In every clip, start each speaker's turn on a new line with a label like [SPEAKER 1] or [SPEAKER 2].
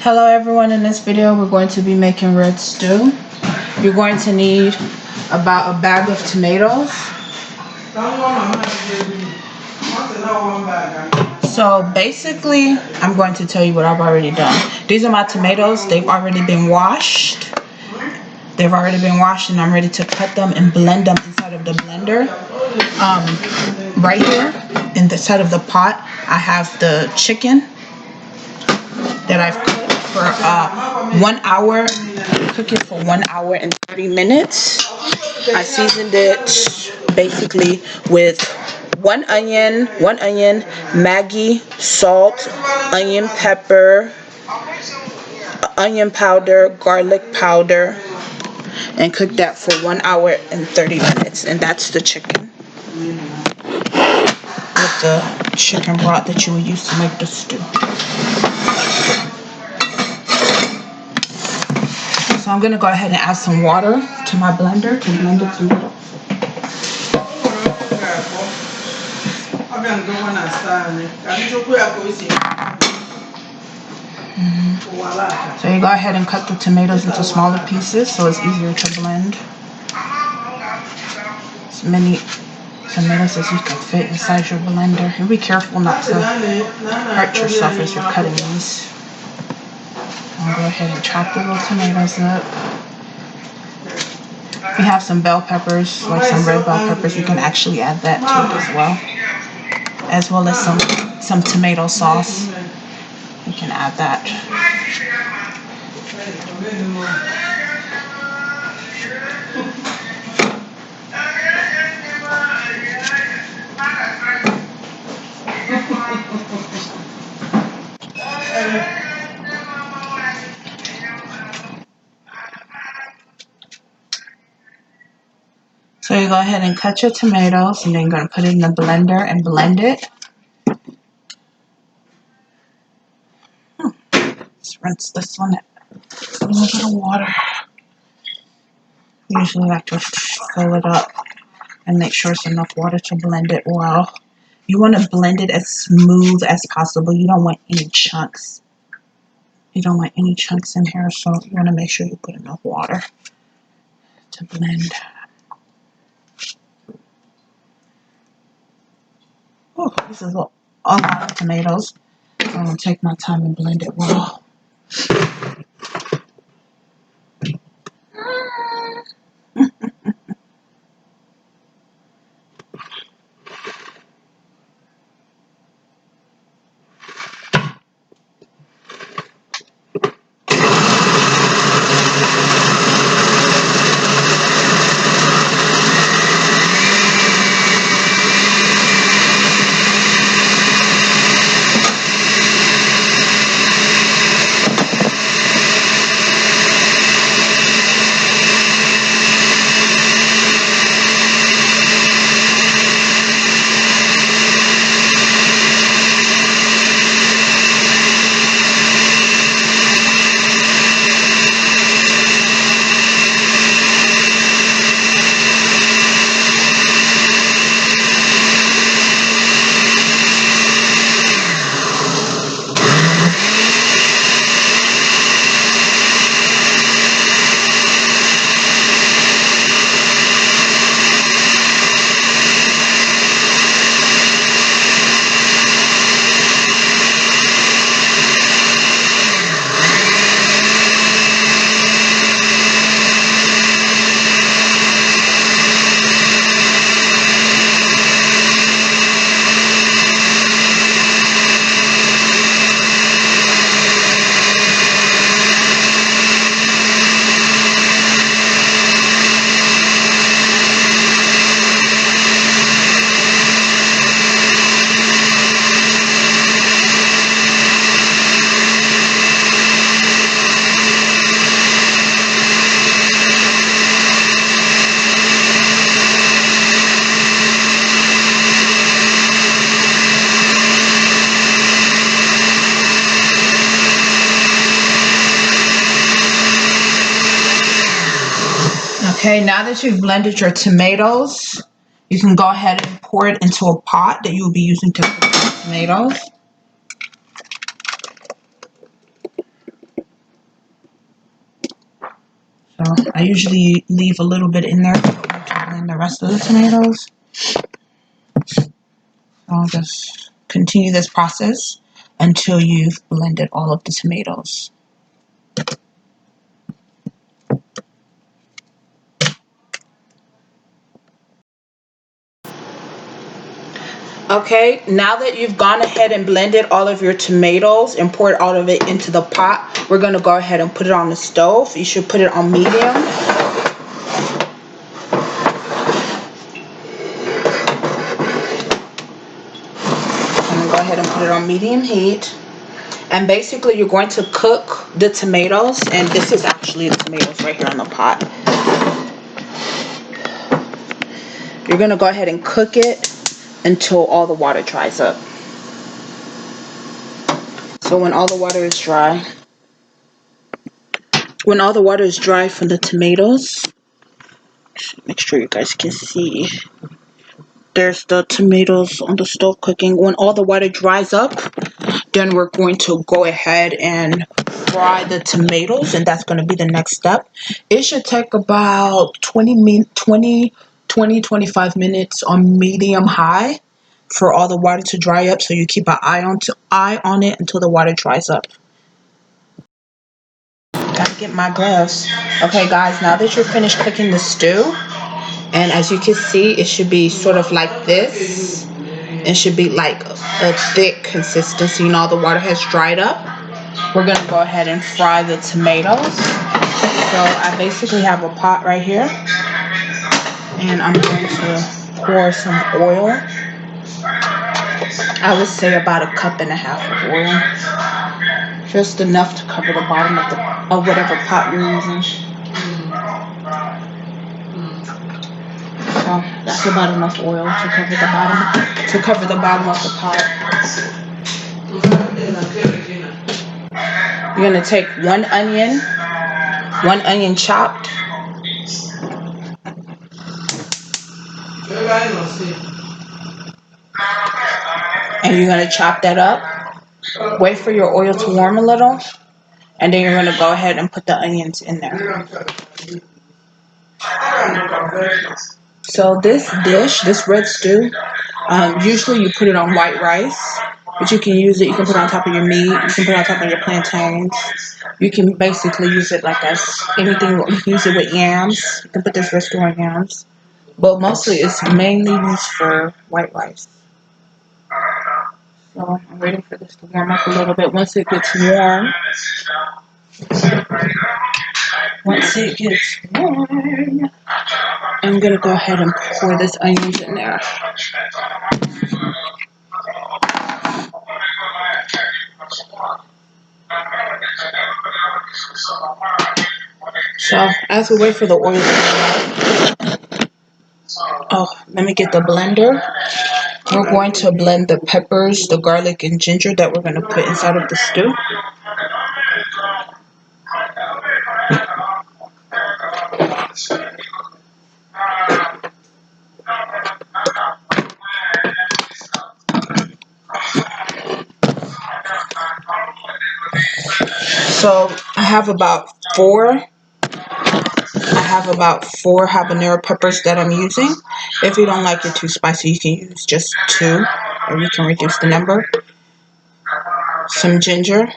[SPEAKER 1] Hello everyone, in this video we're going to be making red stew. You're going to need about a bag of tomatoes. So basically, I'm going to tell you what I've already done. These are my tomatoes. They've already been washed. And I'm ready to cut them and blend them inside of the blender. Right here in the side of the pot, I have the chicken that I've cooked for 1 hour. Cook it for 1 hour and 30 minutes. I seasoned it basically with one onion, Maggi, salt, onion pepper, onion powder, garlic powder, and cook that for 1 hour and 30 minutes. And that's the chicken. With the chicken broth that you would use to make the stew. So I'm going to go ahead and add some water to my blender to blend the tomatoes. So you go ahead and cut the tomatoes into smaller pieces so it's easier to blend. As many tomatoes as you can fit inside your blender. And be careful not to hurt yourself as you're cutting these. I'll go ahead and chop the little tomatoes up. If you have some bell peppers, like some red bell peppers, you can actually add that to it as well as some tomato sauce. You can add that. So you go ahead and cut your tomatoes, and then you're going to put it in the blender and blend it. Let's rinse this one with a little bit of water. Usually like to fill it up and make sure it's enough water to blend it well. You want to blend it as smooth as possible. You don't want any chunks. You don't want any chunks in here, so you want to make sure you put enough water to blend. Oh, this is a lot of tomatoes. So I'm going to take my time and blend it well. Okay, now that you've blended your tomatoes, you can go ahead and pour it into a pot that you will be using to cook the tomatoes. So I usually leave a little bit in there to blend the rest of the tomatoes. So I'll just continue this process until you've blended all of the tomatoes. Okay, now that you've gone ahead and blended all of your tomatoes and poured all of it into the pot, we're going to go ahead and put it on the stove. You should put it on medium. I'm going to go ahead and put it on medium heat. And basically you're going to cook the tomatoes, and this is actually the tomatoes right here on the pot. You're going to go ahead and cook it until all the water dries up. So when all the water is dry, from the tomatoes, make sure you guys can see. There's the tomatoes on the stove cooking. When all the water dries up, then we're going to go ahead and fry the tomatoes, and that's going to be the next step. It should take about 25 minutes on medium high for all the water to dry up, so you keep an eye on it until the water dries up. Gotta get my gloves. Okay guys, now that you're finished cooking the stew, and as you can see, it should be sort of like this. It should be like a thick consistency, and all the water has dried up. We're going to go ahead and fry the tomatoes. So I basically have a pot right here, and I'm going to pour some oil. I would say about 1.5 cups of oil. Just enough to cover the bottom of whatever pot you're using. So that's about enough oil to cover the bottom of the pot. You're going to take one onion chopped. And you're going to chop that up. Wait for your oil to warm a little. And then you're going to go ahead and put the onions in there. So this dish, this red stew, usually you put it on white rice. But you can use it, you can put it on top of your meat, you can put it on top of your plantains. You can basically use it like as anything. You can use it with yams. You can put this red stew on yams. But mostly it's mainly used for white rice. So I'm waiting for this to warm up a little bit. Once it gets warm, I'm going to go ahead and pour this onions in there. So as we wait for the oil to let me get the blender. We're going to blend the peppers, the garlic, and ginger that we're going to put inside of the stew. So I have about four habanero peppers that I'm using. If you don't like it too spicy, you can use just 2, or you can reduce the number. Some ginger,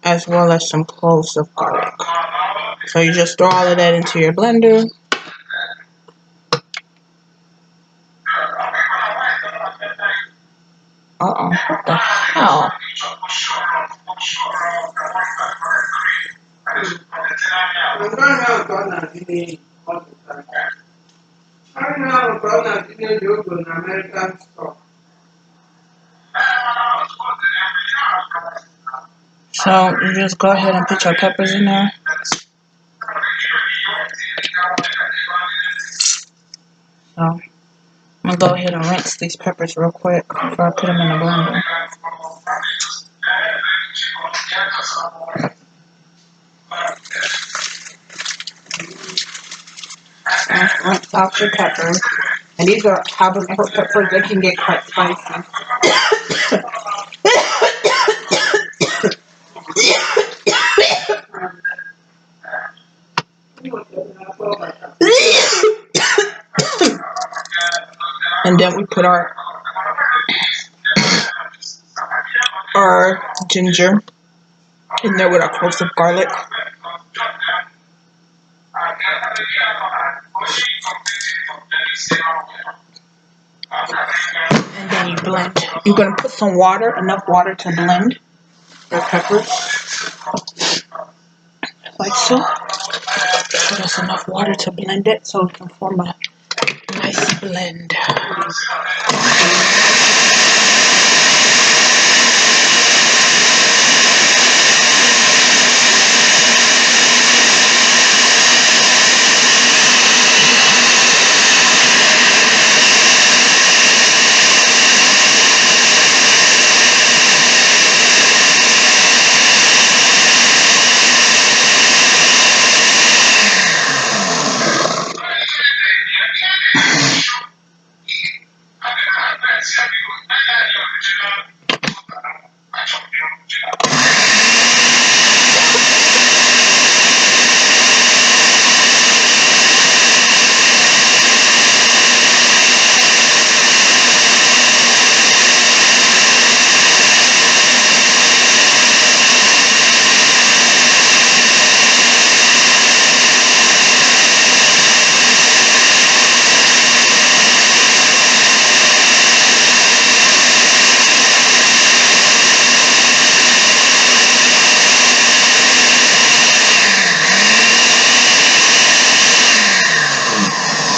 [SPEAKER 1] as well as some cloves of garlic. So you just throw all of that into your blender. What the hell? So you just go ahead and put your peppers in there. So I'm gonna go ahead and rinse these peppers real quick before I put them in the blender. Rinse off your peppers. And these are habanero peppers. They can get quite spicy. And then we put our ginger in there with our cloves of garlic. And then you blend. You're going to put some water, enough water to blend your peppers. Like so. So that's enough water to blend it so it can form a nice blend.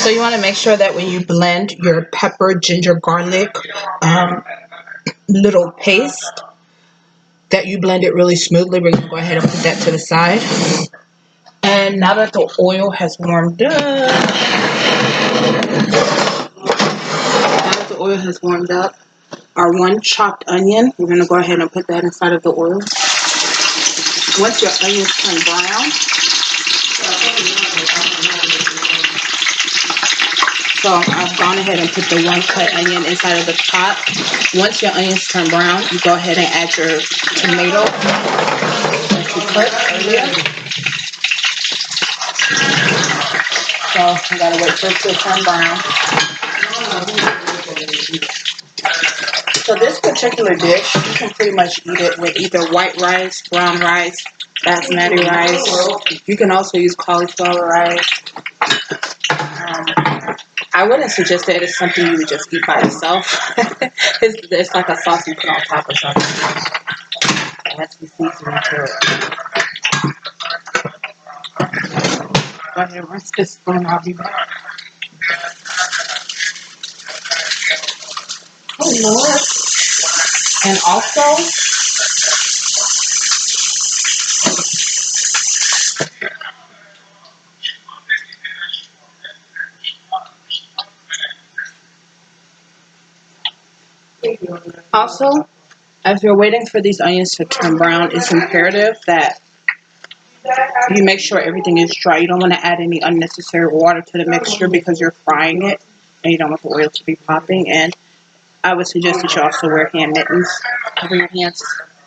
[SPEAKER 1] So you want to make sure that when you blend your pepper, ginger, garlic, little paste, that you blend it really smoothly. We're going to go ahead and put that to the side. And now that the oil has warmed up, our one chopped onion, we're going to go ahead and put that inside of the oil. Once your onions turn brown, so I've gone ahead and put the one cut onion inside of the pot. Once your onions turn brown, you go ahead and add your tomato that you cut earlier. So you gotta wait for it to turn brown. So this particular dish, you can pretty much eat it with either white rice, brown rice, basmati rice. You can also use cauliflower rice. I wouldn't suggest that it's something you would just eat by itself. it's like a sauce you put on top of something. It has to be seasoned to it. Go ahead and rinse this spoon. I'll be back. Oh Lord. And also, as you're waiting for these onions to turn brown, it's imperative that you make sure everything is dry. You don't want to add any unnecessary water to the mixture because you're frying it and you don't want the oil to be popping. And I would suggest that you also wear hand mittens over your hands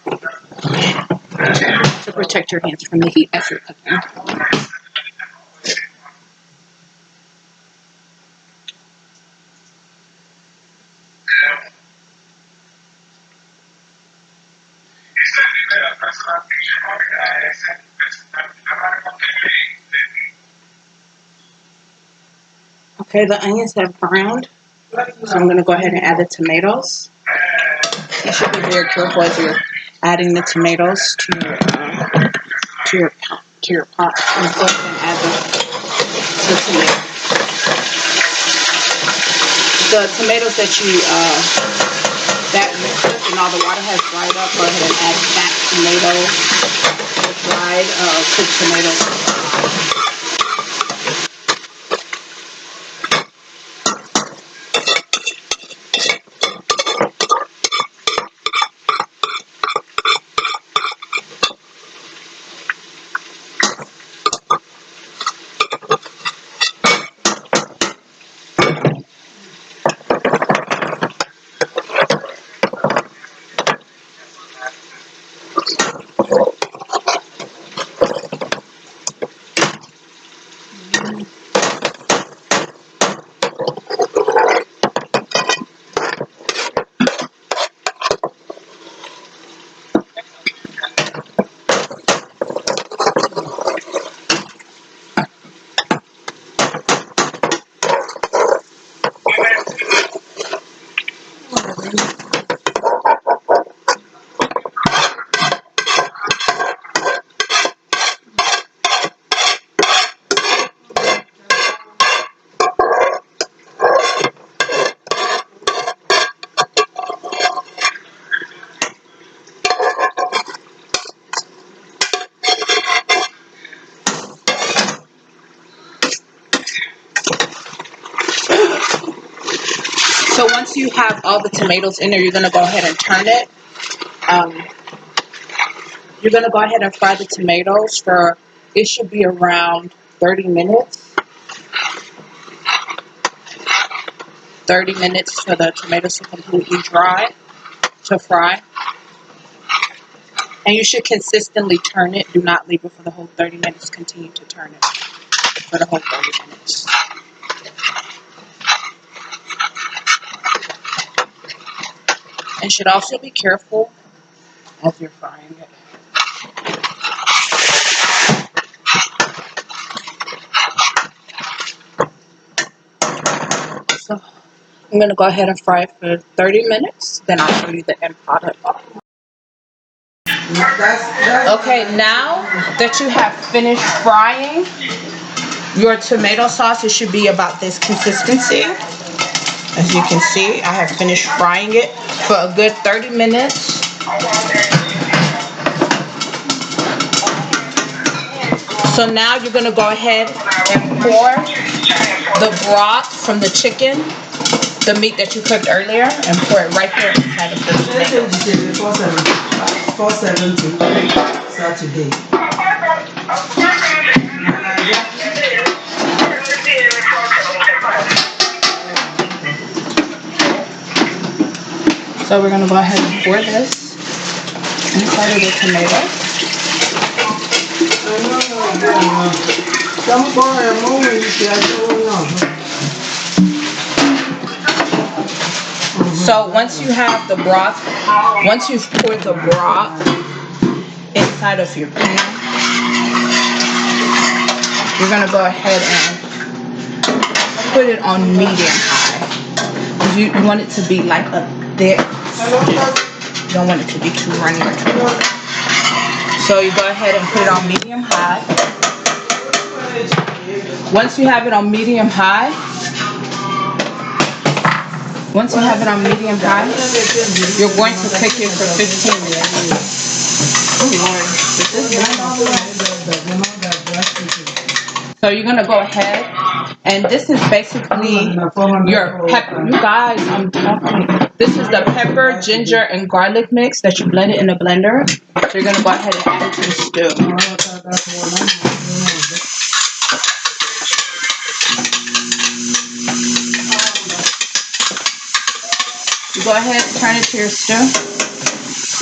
[SPEAKER 1] to protect your hands from the heat as you're cooking. Okay, the onions have browned, so I'm going to go ahead and add the tomatoes. You should be very careful as you're adding the tomatoes to your pot. And go ahead and add the tomatoes. The tomatoes that you cooked and all the water has dried up, go ahead and add that tomato, the dried cooked tomatoes. So once you have all the tomatoes in there, you're gonna go ahead and turn it. You're gonna go ahead and fry the tomatoes for, it should be around 30 minutes. 30 minutes for the tomatoes to completely dry, to fry. And you should consistently turn it. Do not leave it for the whole 30 minutes. Continue to turn it for the whole 30 minutes. And should also be careful as you're frying it. So I'm going to go ahead and fry it for 30 minutes. Then I'll show you the end product. Okay, now that you have finished frying your tomato sauce, it should be about this consistency. As you can see, I have finished frying it for a good 30 minutes. So now you're going to go ahead and pour the broth from the chicken, the meat that you cooked earlier, and pour it right there inside of the tomatoes.
[SPEAKER 2] 470 Saturday.
[SPEAKER 1] So we're going to go ahead and pour this inside of the tomato. So once you have the broth, once you've poured the broth inside of your pan, you're going to go ahead and put it on medium high. You want it to be like a thick stew. You don't want it to be too runny or too watery. So you go ahead and put it on medium high. Once you have it on medium high, you're going to cook it for 15 minutes. Oh Lord. So you're going to go ahead, and this is basically your pepper. You guys, I'm talking. This is the pepper, ginger, and garlic mix that you blended in a blender. So you're going to go ahead and add it to the stew. You go ahead and turn it to your stew.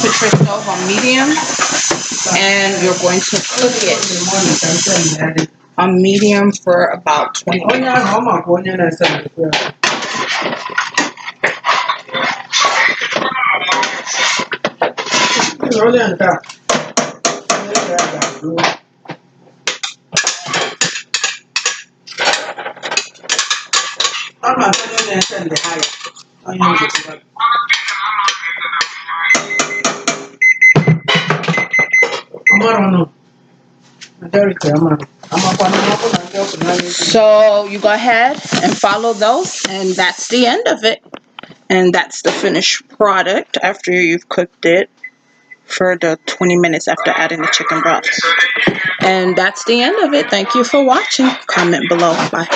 [SPEAKER 1] Put your stove on medium, and you're going to cook it on medium for about 20 minutes. So you go ahead and follow those, and that's the end of it. And that's the finished product after you've cooked it for the 20 minutes after adding the chicken broth. And that's the end of it. Thank you for watching. Comment below. Bye.